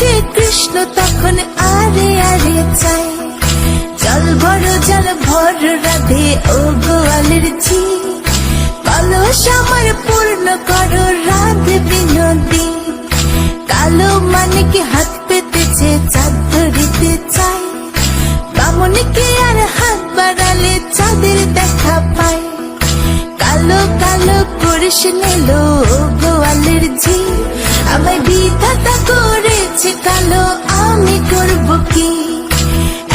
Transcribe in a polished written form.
দেখে কৃষ্ণ তখন আরে আরে চাই, জল ভর রাধে ও গোয়ালের ঝি, কলস আমার পূর্ণ করো রাধে বিনোদী। কালো মানিকে হাত পেতেছে চাঁদ ধরিতে চাই, বামুনকে আর হাত বাড়ালে চাঁদের দেখা পায়। কালো কালো পুরুষ নিল গোয়ালের ঝি, আমায় বিধাতা করেছে কালো, আমি করব কি?